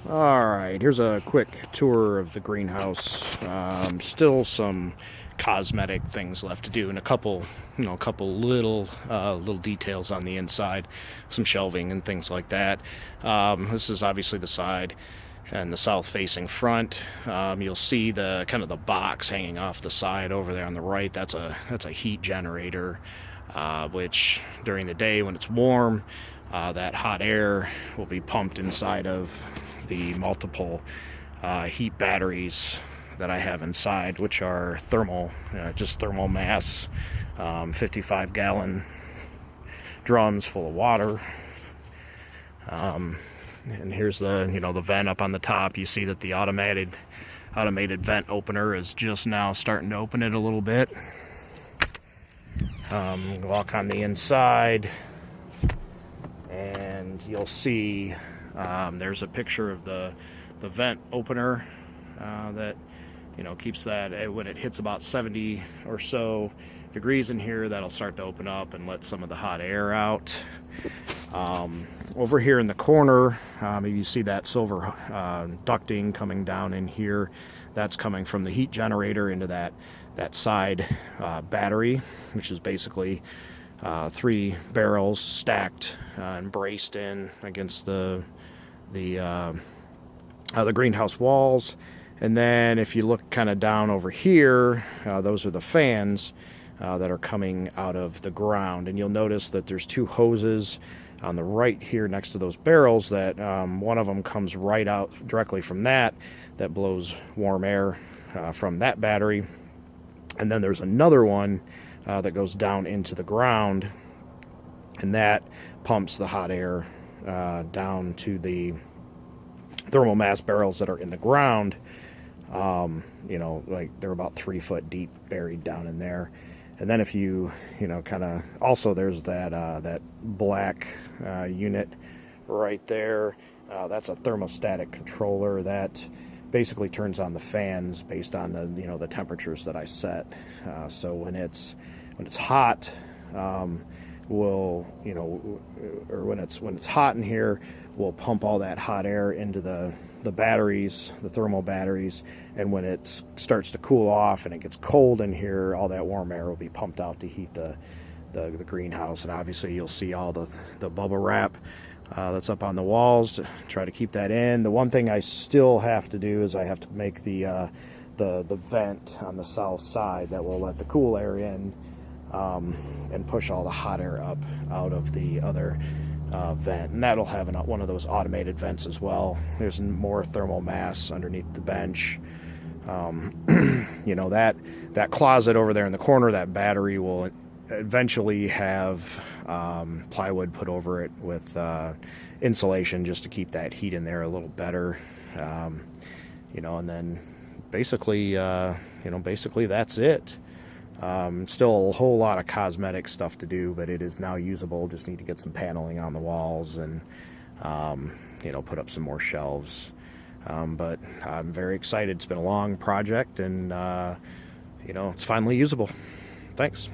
Alright, here's a quick tour of the greenhouse. Still some cosmetic things left to do, and a couple little details on the inside, some shelving and things like that. This is obviously the side and the south-facing front. You'll see the kind of the box hanging off the side over there on the right. That's a heat generator, which during the day when it's warm, that hot air will be pumped inside of the multiple heat batteries that I have inside, which are just thermal mass, 55-gallon drums full of water. And here's the vent up on the top. You see that the automated vent opener is just now starting to open it a little bit. Walk on the inside, and you'll see there's a picture of the vent opener that keeps that when it hits about 70 or so degrees in here, that'll start to open up and let some of the hot air out. Over here in the corner, maybe you see that silver ducting coming down in here. That's coming from the heat generator into that side battery, which is basically 3 barrels stacked and braced in against the greenhouse walls. And then if you look kind of down over here, those are the fans that are coming out of the ground. And you'll notice that there's 2 hoses on the right here next to those barrels that one of them comes right out directly from that blows warm air from that battery. And then there's another one that goes down into the ground, and that pumps the hot air down to the thermal mass barrels that are in the ground. Like they're about 3 foot deep, buried down in there. And then if you kind of also, there's that black unit right there. That's a thermostatic controller that basically turns on the fans based on the temperatures that I set. So when it's hot, or when it's hot in here, we'll pump all that hot air into the batteries, the thermal batteries, and when it starts to cool off and it gets cold in here, all that warm air will be pumped out to heat the greenhouse. And obviously you'll see all the bubble wrap that's up on the walls to try to keep that in. The one thing I still have to do is I have to make the vent on the south side that will let the cool air in and push all the hot air up out of the other vent, and that'll have one of those automated vents as well. There's more thermal mass underneath the bench. That closet over there in the corner, that battery will eventually have plywood put over it with insulation just to keep that heat in there a little better. And then basically that's it. Still a whole lot of cosmetic stuff to do, but it is now usable. Just need to get some paneling on the walls and put up some more shelves. But I'm very excited. It's been a long project, and it's finally usable. Thanks.